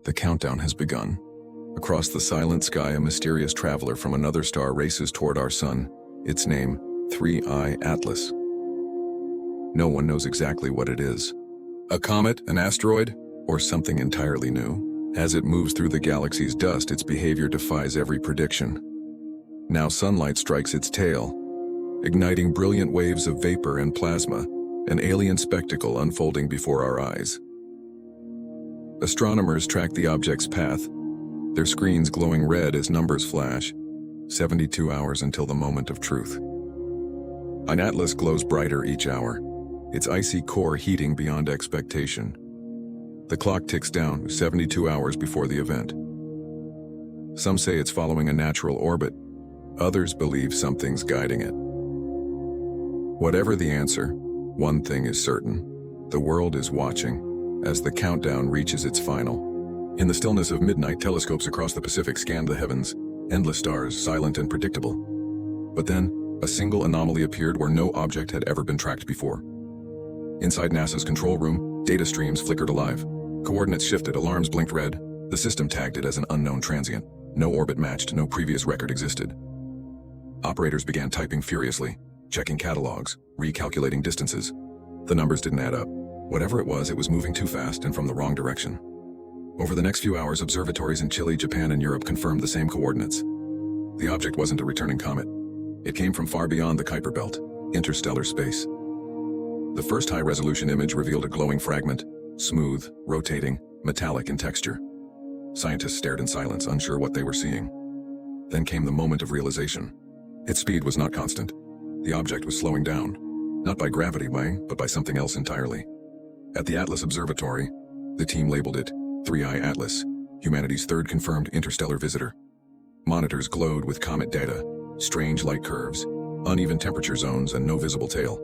The countdown has begun. Across the silent sky, a mysterious traveler from another star races toward our sun. Its name, 3I Atlas. No one knows exactly what it is. A comet, an asteroid, or something entirely new. As it moves through the galaxy's dust, its behavior defies every prediction. Now sunlight strikes its tail, igniting brilliant waves of vapor and plasma, an alien spectacle unfolding before our eyes. Astronomers track the object's path, their screens glowing red as numbers flash. 72 hours until the moment of truth. An Atlas glows brighter each hour, its icy core heating beyond expectation. The clock ticks down, 72 hours before the event. Some say it's following a natural orbit. Others believe something's guiding it. Whatever the answer, one thing is certain. The world is watching as the countdown reaches its final. In the stillness of midnight, telescopes across the Pacific scanned the heavens, endless stars, silent and predictable. But then, a single anomaly appeared where no object had ever been tracked before. Inside NASA's control room, data streams flickered alive. Coordinates shifted, alarms blinked red. The system tagged it as an unknown transient. No orbit matched, no previous record existed. Operators began typing furiously, checking catalogs, recalculating distances. The numbers didn't add up. Whatever it was moving too fast and from the wrong direction. Over the next few hours, observatories in Chile, Japan, and Europe confirmed the same coordinates. The object wasn't a returning comet. It came from far beyond the Kuiper Belt, interstellar space. The first high-resolution image revealed a glowing fragment, smooth, rotating, metallic in texture. Scientists stared in silence, unsure what they were seeing. Then came the moment of realization. Its speed was not constant. The object was slowing down, not by gravity, but by something else entirely. At the Atlas Observatory, the team labeled it 3I Atlas, humanity's third confirmed interstellar visitor. Monitors glowed with comet data, strange light curves, uneven temperature zones, and no visible tail.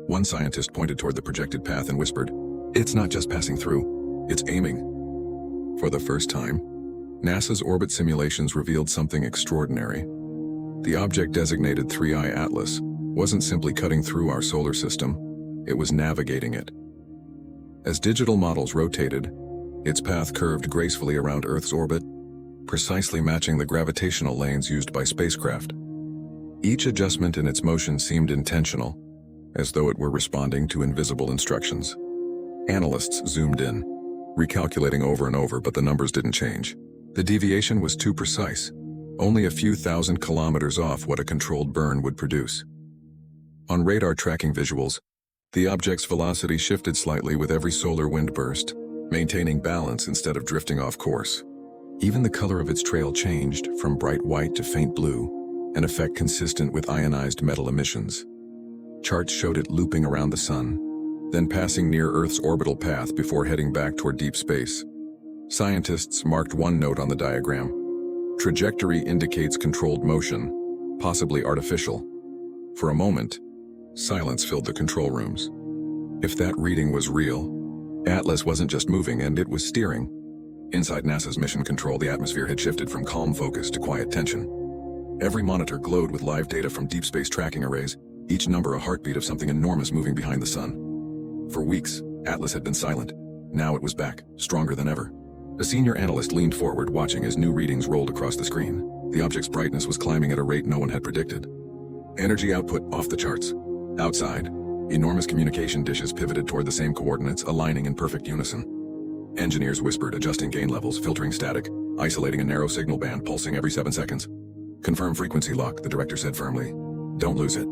One scientist pointed toward the projected path and whispered, "It's not just passing through, it's aiming." For the first time, NASA's orbit simulations revealed something extraordinary. The object designated 3I Atlas wasn't simply cutting through our solar system, it was navigating it. As digital models rotated, its path curved gracefully around Earth's orbit, precisely matching the gravitational lanes used by spacecraft. Each adjustment in its motion seemed intentional, as though it were responding to invisible instructions. Analysts zoomed in, recalculating over and over, but the numbers didn't change. The deviation was too precise, only a few thousand kilometers off what a controlled burn would produce. On radar tracking visuals, the object's velocity shifted slightly with every solar wind burst, maintaining balance instead of drifting off course. Even the color of its trail changed from bright white to faint blue, an effect consistent with ionized metal emissions. Charts showed it looping around the sun, then passing near Earth's orbital path before heading back toward deep space. Scientists marked one note on the diagram. Trajectory indicates controlled motion, possibly artificial. For a moment, silence filled the control rooms. If that reading was real, Atlas wasn't just moving, and it was steering. Inside NASA's mission control, the atmosphere had shifted from calm focus to quiet tension. Every monitor glowed with live data from deep space tracking arrays, each number a heartbeat of something enormous moving behind the sun. For weeks, Atlas had been silent. Now it was back, stronger than ever. A senior analyst leaned forward, watching as new readings rolled across the screen. The object's brightness was climbing at a rate no one had predicted. Energy output off the charts. Outside, enormous communication dishes pivoted toward the same coordinates, aligning in perfect unison. Engineers whispered, adjusting gain levels, filtering static, isolating a narrow signal band pulsing every 7 seconds. "Confirm frequency lock," the director said firmly. "Don't lose it."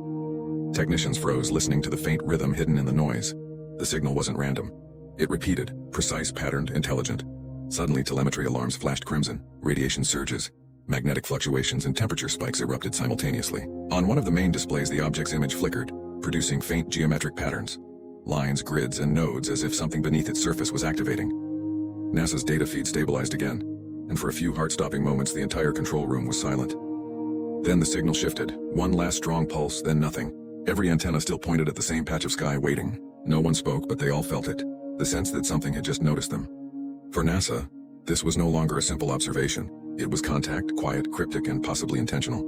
Technicians froze, listening to the faint rhythm hidden in the noise. The signal wasn't random. It repeated, precise, patterned, intelligent. Suddenly, telemetry alarms flashed crimson, radiation surges, magnetic fluctuations, and temperature spikes erupted simultaneously. On one of the main displays, the object's image flickered, producing faint geometric patterns, lines, grids, and nodes, as if something beneath its surface was activating. NASA's data feed stabilized again, and for a few heart-stopping moments, the entire control room was silent. Then the signal shifted, one last strong pulse, then nothing. Every antenna still pointed at the same patch of sky, waiting. No one spoke, but they all felt it, the sense that something had just noticed them. For NASA, this was no longer a simple observation. It was contact, quiet, cryptic, and possibly intentional.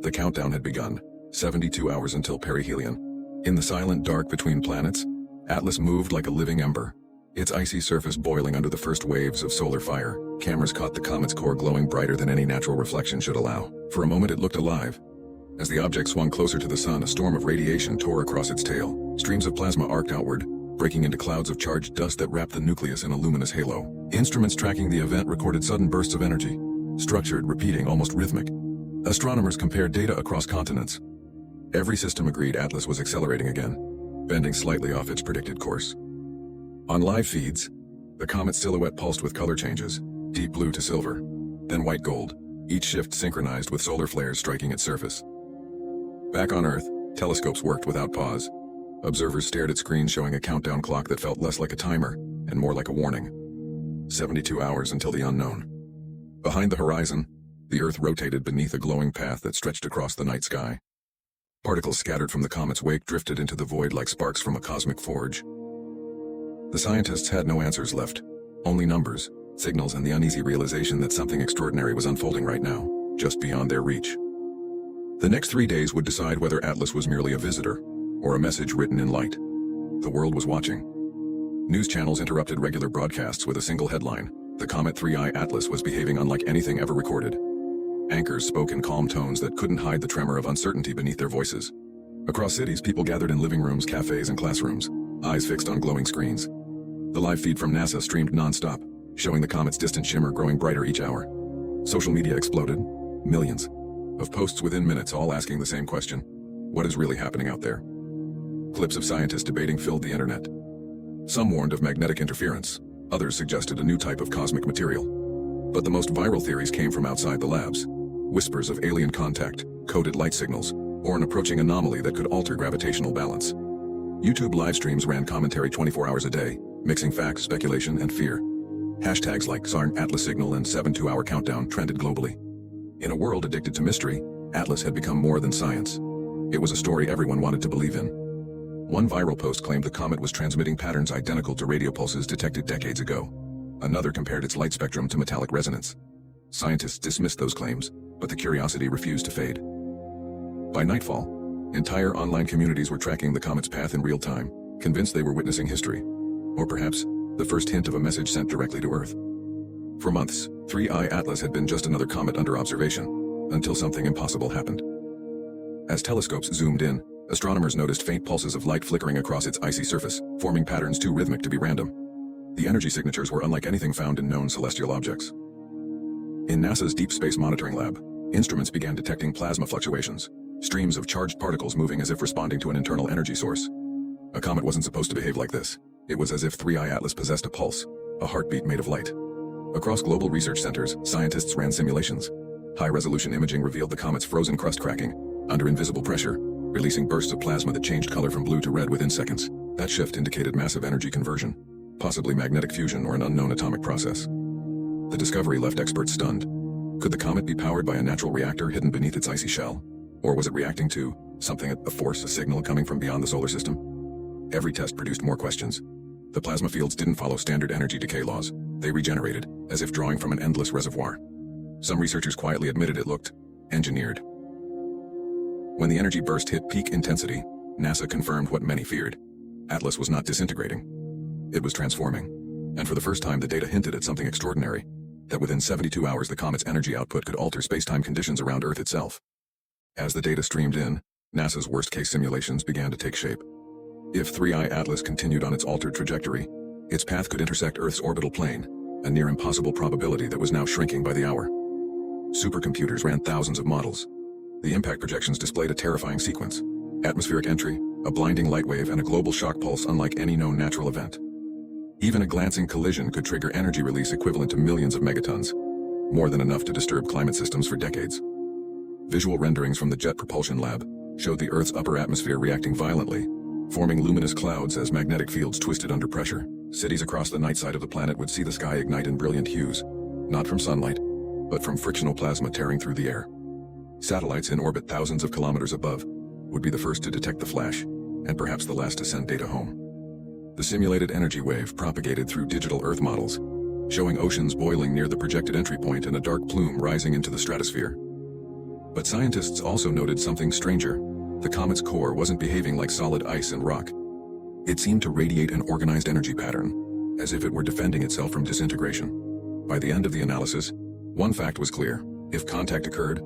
The countdown had begun, 72 hours until perihelion. In the silent dark between planets, Atlas moved like a living ember, its icy surface boiling under the first waves of solar fire. Cameras caught the comet's core glowing brighter than any natural reflection should allow. For a moment it looked alive. As the object swung closer to the sun, a storm of radiation tore across its tail. Streams of plasma arced outward, breaking into clouds of charged dust that wrapped the nucleus in a luminous halo. Instruments tracking the event recorded sudden bursts of energy, structured, repeating, almost rhythmic. Astronomers compared data across continents. Every system agreed Atlas was accelerating again, bending slightly off its predicted course. On live feeds, the comet's silhouette pulsed with color changes, deep blue to silver, then white gold, each shift synchronized with solar flares striking its surface. Back on Earth, telescopes worked without pause. Observers stared at screens showing a countdown clock that felt less like a timer and more like a warning. 72 hours until the unknown. Behind the horizon, the Earth rotated beneath a glowing path that stretched across the night sky. Particles scattered from the comet's wake drifted into the void like sparks from a cosmic forge. The scientists had no answers left, only numbers, signals, and the uneasy realization that something extraordinary was unfolding right now, just beyond their reach. The next 3 days would decide whether Atlas was merely a visitor, or a message written in light. The world was watching. News channels interrupted regular broadcasts with a single headline: the Comet 3I Atlas was behaving unlike anything ever recorded. Anchors spoke in calm tones that couldn't hide the tremor of uncertainty beneath their voices. Across cities, people gathered in living rooms, cafes, and classrooms, eyes fixed on glowing screens. The live feed from NASA streamed non-stop, showing the comet's distant shimmer growing brighter each hour. Social media exploded, millions of posts within minutes, all asking the same question: what is really happening out there? Clips of scientists debating filled the internet. Some warned of magnetic interference, others suggested a new type of cosmic material. But the most viral theories came from outside the labs. Whispers of alien contact, coded light signals, or an approaching anomaly that could alter gravitational balance. YouTube live streams ran commentary 24 hours a day, mixing facts, speculation, and fear. Hashtags like XARN Atlas Signal and 72-hour countdown trended globally. In a world addicted to mystery, Atlas had become more than science. It was a story everyone wanted to believe in. One viral post claimed the comet was transmitting patterns identical to radio pulses detected decades ago. Another compared its light spectrum to metallic resonance. Scientists dismissed those claims, but the curiosity refused to fade. By nightfall, entire online communities were tracking the comet's path in real time, convinced they were witnessing history. Or perhaps, the first hint of a message sent directly to Earth. For months, 3I Atlas had been just another comet under observation, until something impossible happened. As telescopes zoomed in, astronomers noticed faint pulses of light flickering across its icy surface, forming patterns too rhythmic to be random. The energy signatures were unlike anything found in known celestial objects. In NASA's Deep Space Monitoring Lab, instruments began detecting plasma fluctuations, streams of charged particles moving as if responding to an internal energy source. A comet wasn't supposed to behave like this. It was as if 3I Atlas possessed a pulse, a heartbeat made of light. Across global research centers, scientists ran simulations. High-resolution imaging revealed the comet's frozen crust cracking, under invisible pressure, releasing bursts of plasma that changed color from blue to red within seconds. That shift indicated massive energy conversion, possibly magnetic fusion or an unknown atomic process. The discovery left experts stunned. Could the comet be powered by a natural reactor hidden beneath its icy shell? Or was it reacting to something, a force, a signal coming from beyond the solar system? Every test produced more questions. The plasma fields didn't follow standard energy decay laws. They regenerated, as if drawing from an endless reservoir. Some researchers quietly admitted it looked engineered. When the energy burst hit peak intensity, NASA confirmed what many feared. Atlas was not disintegrating. It was transforming. And for the first time, the data hinted at something extraordinary, that within 72 hours the comet's energy output could alter space-time conditions around Earth itself. As the data streamed in, NASA's worst-case simulations began to take shape. If 3I Atlas continued on its altered trajectory, its path could intersect Earth's orbital plane, a near-impossible probability that was now shrinking by the hour. Supercomputers ran thousands of models. The impact projections displayed a terrifying sequence: atmospheric entry, a blinding light wave, and a global shock pulse unlike any known natural event. Even a glancing collision could trigger energy release equivalent to millions of megatons, more than enough to disturb climate systems for decades. Visual renderings from the Jet Propulsion Lab showed the Earth's upper atmosphere reacting violently, forming luminous clouds as magnetic fields twisted under pressure. Cities across the night side of the planet would see the sky ignite in brilliant hues, not from sunlight, but from frictional plasma tearing through the air. Satellites in orbit thousands of kilometers above would be the first to detect the flash, and perhaps the last to send data home. The simulated energy wave propagated through digital Earth models, showing oceans boiling near the projected entry point and a dark plume rising into the stratosphere. But scientists also noted something stranger. The comet's core wasn't behaving like solid ice and rock. It seemed to radiate an organized energy pattern, as if it were defending itself from disintegration. By the end of the analysis, one fact was clear. If contact occurred,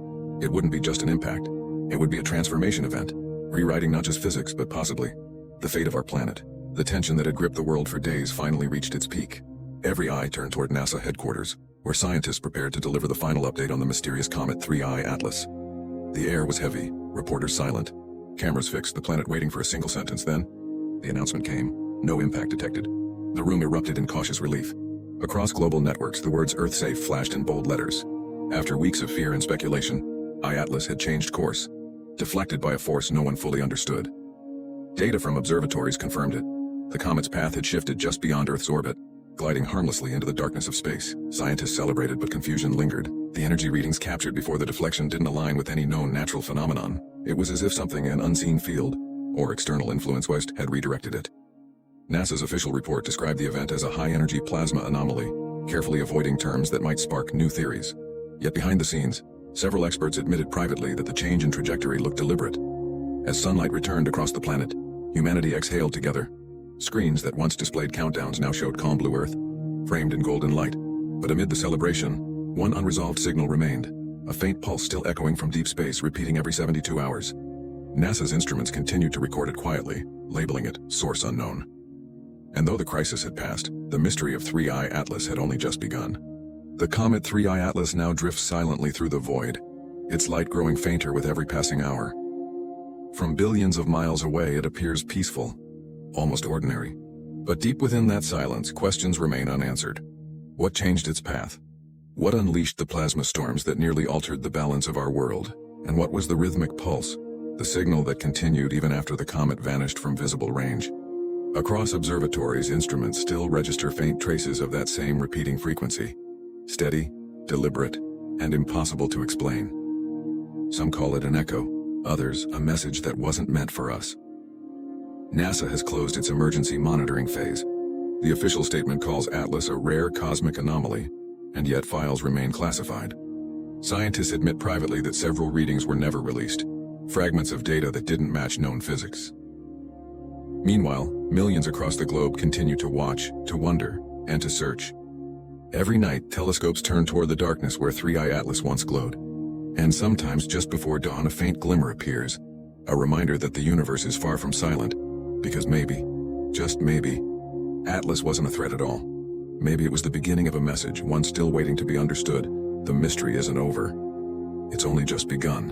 it wouldn't be just an impact. It would be a transformation event, rewriting not just physics but possibly the fate of our planet. The tension that had gripped the world for days finally reached its peak. Every eye turned toward NASA headquarters, where scientists prepared to deliver the final update on the mysterious Comet 3I Atlas. The air was heavy, reporters silent, cameras fixed, the planet waiting for a single sentence. Then, the announcement came: no impact detected. The room erupted in cautious relief. Across global networks, the words "Earth safe" flashed in bold letters. After weeks of fear and speculation, I-Atlas had changed course, deflected by a force no one fully understood. Data from observatories confirmed it. The comet's path had shifted just beyond Earth's orbit, gliding harmlessly into the darkness of space. Scientists celebrated, but confusion lingered. The energy readings captured before the deflection didn't align with any known natural phenomenon. It was as if something, an unseen field, or external influence west, had redirected it. NASA's official report described the event as a high-energy plasma anomaly, carefully avoiding terms that might spark new theories. Yet behind the scenes, several experts admitted privately that the change in trajectory looked deliberate. As sunlight returned across the planet, humanity exhaled together. Screens that once displayed countdowns now showed calm blue Earth, framed in golden light. But amid the celebration, one unresolved signal remained, a faint pulse still echoing from deep space, repeating every 72 hours. NASA's instruments continued to record it quietly, labeling it "Source Unknown." And though the crisis had passed, the mystery of 3I Atlas had only just begun. The Comet 3I Atlas now drifts silently through the void, its light growing fainter with every passing hour. From billions of miles away, it appears peaceful, almost ordinary. But deep within that silence, questions remain unanswered. What changed its path? What unleashed the plasma storms that nearly altered the balance of our world? And what was the rhythmic pulse, the signal that continued even after the comet vanished from visible range? Across observatories, instruments still register faint traces of that same repeating frequency. Steady, deliberate, and impossible to explain. Some call it an echo, others a message that wasn't meant for us. NASA has closed its emergency monitoring phase. The official statement calls Atlas a rare cosmic anomaly, and yet files remain classified. Scientists admit privately that several readings were never released, fragments of data that didn't match known physics. Meanwhile, millions across the globe continue to watch, to wonder, and to search. Every night, telescopes turn toward the darkness where 3I Atlas once glowed. And sometimes just before dawn, a faint glimmer appears, a reminder that the universe is far from silent, because maybe, just maybe, Atlas wasn't a threat at all. Maybe it was the beginning of a message, one still waiting to be understood. The mystery isn't over. It's only just begun.